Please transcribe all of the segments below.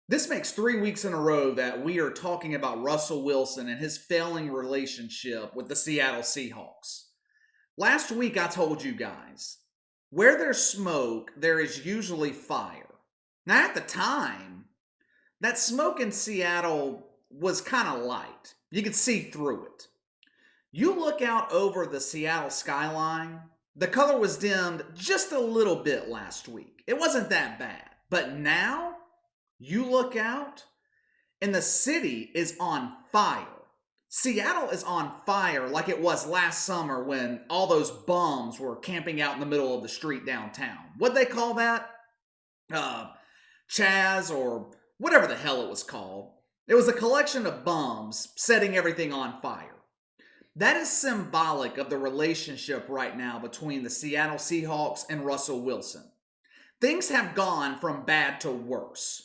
This makes 3 weeks in a row that we are talking about Russell Wilson and his failing relationship with the Seattle Seahawks. Last week, I told you guys, where there's smoke, there is usually fire. Now, at the time, that smoke in Seattle was kind of light. You could see through it. You look out over the Seattle skyline, the color was dimmed just a little bit last week. It wasn't that bad. But now, you look out, and the city is on fire. Seattle is on fire like it was last summer when all those bums were camping out in the middle of the street downtown. What'd they call that? Chaz or whatever the hell it was called. It was a collection of bums setting everything on fire. That is symbolic of the relationship right now between the Seattle Seahawks and Russell Wilson. Things have gone from bad to worse.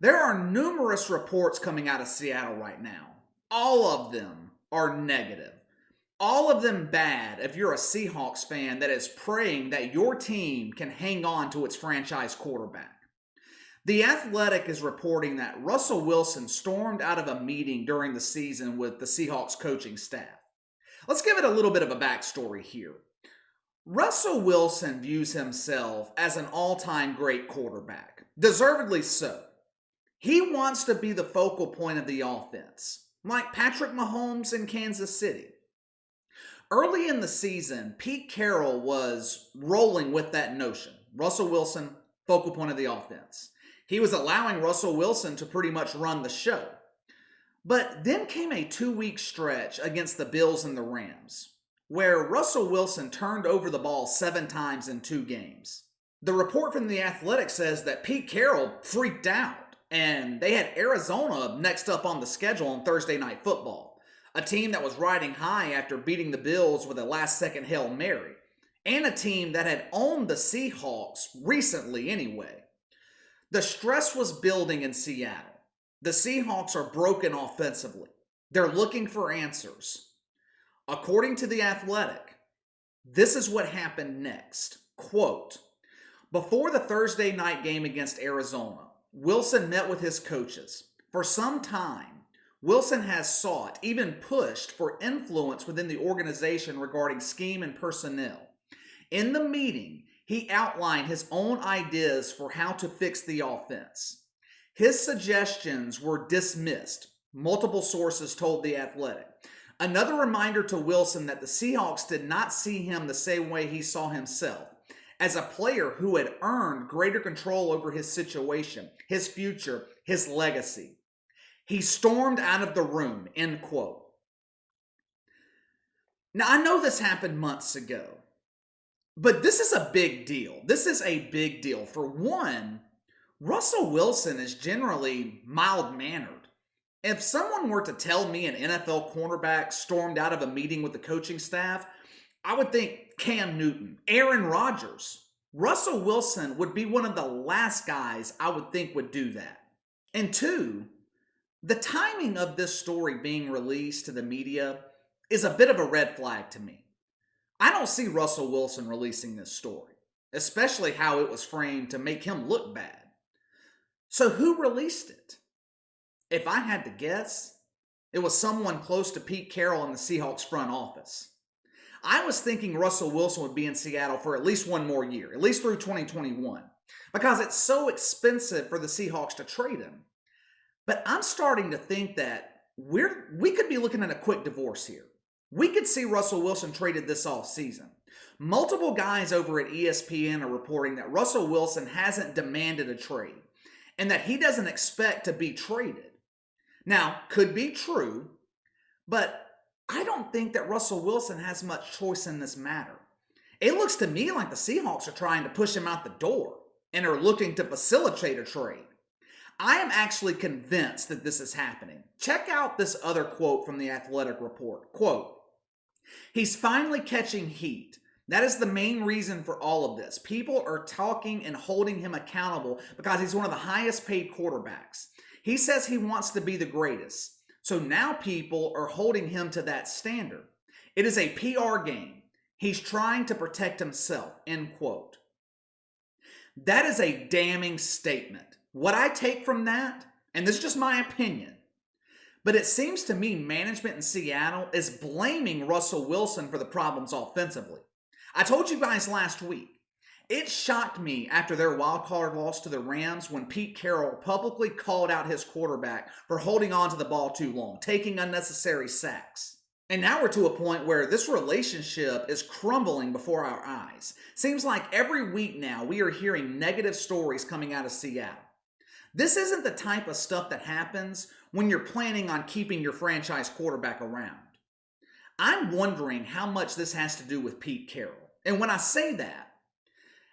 There are numerous reports coming out of Seattle right now. All of them are negative. All of them bad if you're a Seahawks fan that is praying that your team can hang on to its franchise quarterback. The Athletic is reporting that Russell Wilson stormed out of a meeting during the season with the Seahawks coaching staff. Let's give it a little bit of a backstory here. Russell Wilson views himself as an all-time great quarterback, deservedly so. He wants to be the focal point of the offense, like Patrick Mahomes in Kansas City. Early in the season, Pete Carroll was rolling with that notion. Russell Wilson, focal point of the offense. He was allowing Russell Wilson to pretty much run the show. But then came a 2-week stretch against the Bills and the Rams, where Russell Wilson turned over the ball 7 times in 2 games. The report from The Athletic says that Pete Carroll freaked out, and they had Arizona next up on the schedule on Thursday Night Football, a team that was riding high after beating the Bills with a last-second Hail Mary, and a team that had owned the Seahawks recently anyway. The stress was building in Seattle. The Seahawks are broken offensively. They're looking for answers. According to The Athletic, this is what happened next. Quote, before the Thursday night game against Arizona, Wilson met with his coaches. For some time, Wilson has sought, even pushed, for influence within the organization regarding scheme and personnel. In the meeting, he outlined his own ideas for how to fix the offense. His suggestions were dismissed, multiple sources told The Athletic. Another reminder to Wilson that the Seahawks did not see him the same way he saw himself, as a player who had earned greater control over his situation, his future, his legacy. He stormed out of the room, end quote. Now, I know this happened months ago, but this is a big deal. This is a big deal. For one, Russell Wilson is generally mild-mannered. If someone were to tell me an NFL cornerback stormed out of a meeting with the coaching staff, I would think Cam Newton, Aaron Rodgers. Russell Wilson would be one of the last guys I would think would do that. And 2, the timing of this story being released to the media is a bit of a red flag to me. I don't see Russell Wilson releasing this story, especially how it was framed to make him look bad. So who released it? If I had to guess, it was someone close to Pete Carroll in the Seahawks front office. I was thinking Russell Wilson would be in Seattle for at least one more year, at least through 2021, because it's so expensive for the Seahawks to trade him. But I'm starting to think that we could be looking at a quick divorce here. We could see Russell Wilson traded this offseason. Multiple guys over at ESPN are reporting that Russell Wilson hasn't demanded a trade and that he doesn't expect to be traded. Now, could be true, but I don't think that Russell Wilson has much choice in this matter. It looks to me like the Seahawks are trying to push him out the door and are looking to facilitate a trade. I am actually convinced that this is happening. Check out this other quote from the Athletic report. Quote, he's finally catching heat. That is the main reason for all of this. People are talking and holding him accountable because he's one of the highest paid quarterbacks. He says he wants to be the greatest. So now people are holding him to that standard. It is a PR game. He's trying to protect himself, end quote. That is a damning statement. What I take from that and this is just my opinion, but it seems to me management in Seattle is blaming Russell Wilson for the problems offensively. I told you guys last week, it shocked me after their wild card loss to the Rams when Pete Carroll publicly called out his quarterback for holding on to the ball too long, taking unnecessary sacks. And now we're to a point where this relationship is crumbling before our eyes. Seems like every week now we are hearing negative stories coming out of Seattle. This isn't the type of stuff that happens when you're planning on keeping your franchise quarterback around. I'm wondering how much this has to do with Pete Carroll. And when I say that,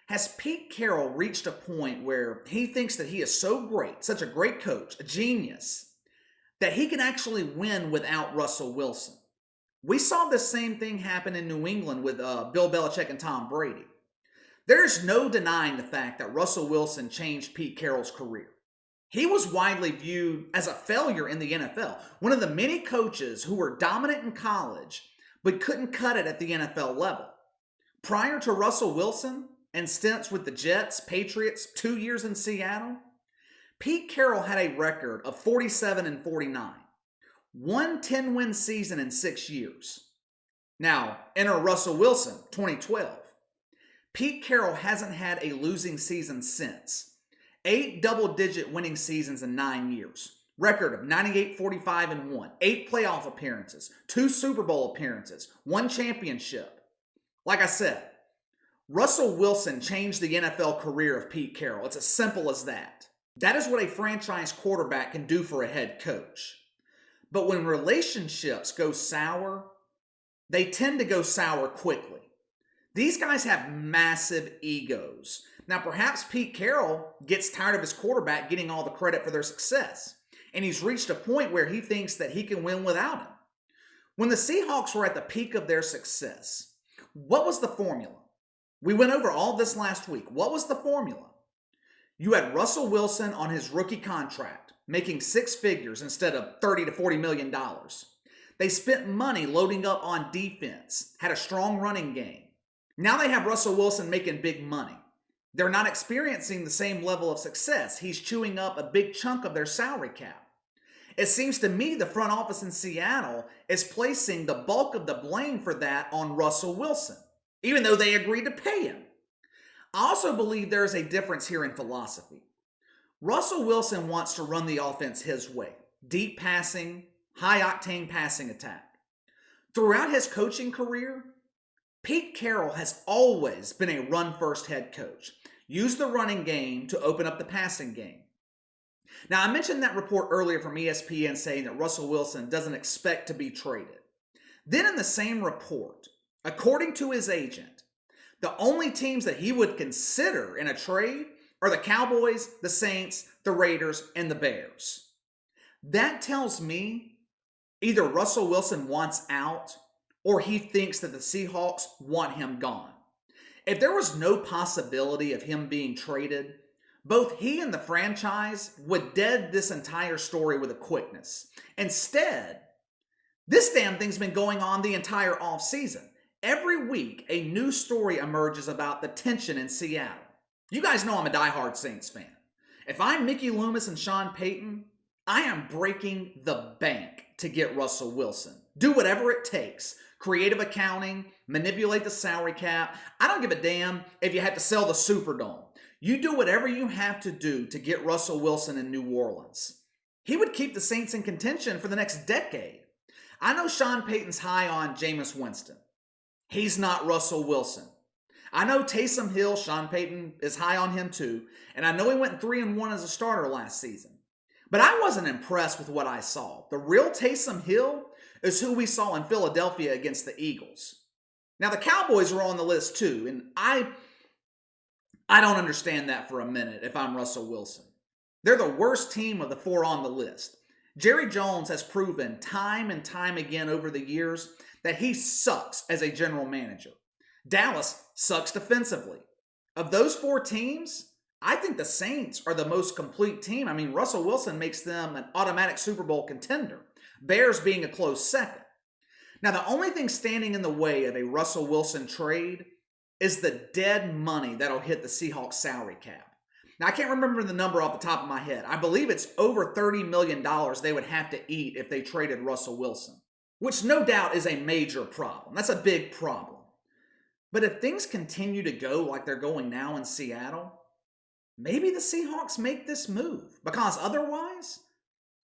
has Pete Carroll reached a point where he thinks that he is so great, such a great coach, a genius, that he can actually win without Russell Wilson? We saw the same thing happen in New England with Bill Belichick and Tom Brady. There's no denying the fact that Russell Wilson changed Pete Carroll's career. He was widely viewed as a failure in the NFL, one of the many coaches who were dominant in college but couldn't cut it at the NFL level. Prior to Russell Wilson and stints with the Jets, Patriots, 2 years in Seattle, Pete Carroll had a record of 47-49. One 10-win season in 6 years. Now, enter Russell Wilson, 2012. Pete Carroll hasn't had a losing season since. 8 double-digit winning seasons in 9 years. Record of 98-45-1. 8 playoff appearances. 2 Super Bowl appearances. 1 championship. Like I said, Russell Wilson changed the NFL career of Pete Carroll. It's as simple as that. That is what a franchise quarterback can do for a head coach. But when relationships go sour, they tend to go sour quickly. These guys have massive egos. Now, perhaps Pete Carroll gets tired of his quarterback getting all the credit for their success, and he's reached a point where he thinks that he can win without him. When the Seahawks were at the peak of their success, what was the formula? We went over all this last week. What was the formula? You had Russell Wilson on his rookie contract, making 6 figures instead of $30 to $40 million. They spent money loading up on defense, had a strong running game. Now they have Russell Wilson making big money. They're not experiencing the same level of success. He's chewing up a big chunk of their salary cap. It seems to me the front office in Seattle is placing the bulk of the blame for that on Russell Wilson, even though they agreed to pay him. I also believe there is a difference here in philosophy. Russell Wilson wants to run the offense his way. Deep passing, high-octane passing attack. Throughout his coaching career, Pete Carroll has always been a run-first head coach. Use the running game to open up the passing game. Now, I mentioned that report earlier from ESPN saying that Russell Wilson doesn't expect to be traded. Then in the same report, according to his agent, the only teams that he would consider in a trade are the Cowboys, the Saints, the Raiders, and the Bears. That tells me either Russell Wilson wants out or he thinks that the Seahawks want him gone. If there was no possibility of him being traded, both he and the franchise would dead this entire story with a quickness. Instead, this damn thing's been going on the entire offseason. Every week, a new story emerges about the tension in Seattle. You guys know I'm a diehard Saints fan. If I'm Mickey Loomis and Sean Payton, I am breaking the bank to get Russell Wilson. Do whatever it takes. Creative accounting, manipulate the salary cap. I don't give a damn if you have to sell the Superdome. You do whatever you have to do to get Russell Wilson in New Orleans. He would keep the Saints in contention for the next decade. I know Sean Payton's high on Jameis Winston. He's not Russell Wilson. I know Taysom Hill, Sean Payton is high on him too, and I know he went 3-1 as a starter last season. But I wasn't impressed with what I saw. The real Taysom Hill is who we saw in Philadelphia against the Eagles. Now, the Cowboys were on the list too, and I don't understand that for a minute if I'm Russell Wilson. They're the worst team of the 4 on the list. Jerry Jones has proven time and time again over the years that he sucks as a general manager. Dallas sucks defensively. Of those 4 teams, I think the Saints are the most complete team. I mean, Russell Wilson makes them an automatic Super Bowl contender. Bears being a close second. Now, the only thing standing in the way of a Russell Wilson trade is the dead money that'll hit the Seahawks salary cap. Now, I can't remember the number off the top of my head. I believe it's over $30 million they would have to eat if they traded Russell Wilson, which no doubt is a major problem. That's a big problem. But if things continue to go like they're going now in Seattle, maybe the Seahawks make this move, because otherwise,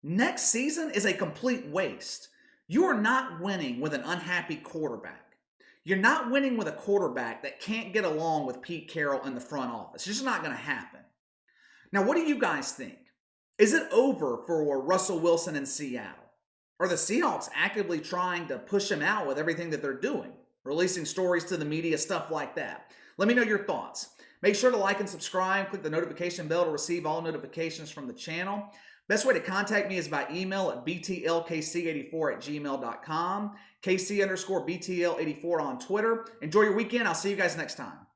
next season is a complete waste. You are not winning with an unhappy quarterback. You're not winning with a quarterback that can't get along with Pete Carroll in the front office. It's just not going to happen. Now, what do you guys think? Is it over for Russell Wilson in Seattle? Are the Seahawks actively trying to push him out with everything that they're doing? Releasing stories to the media, stuff like that. Let me know your thoughts. Make sure to like and subscribe. Click the notification bell to receive all notifications from the channel. Best way to contact me is by email at btlkc84@gmail.com. KC_BTL84 on Twitter. Enjoy your weekend. I'll see you guys next time.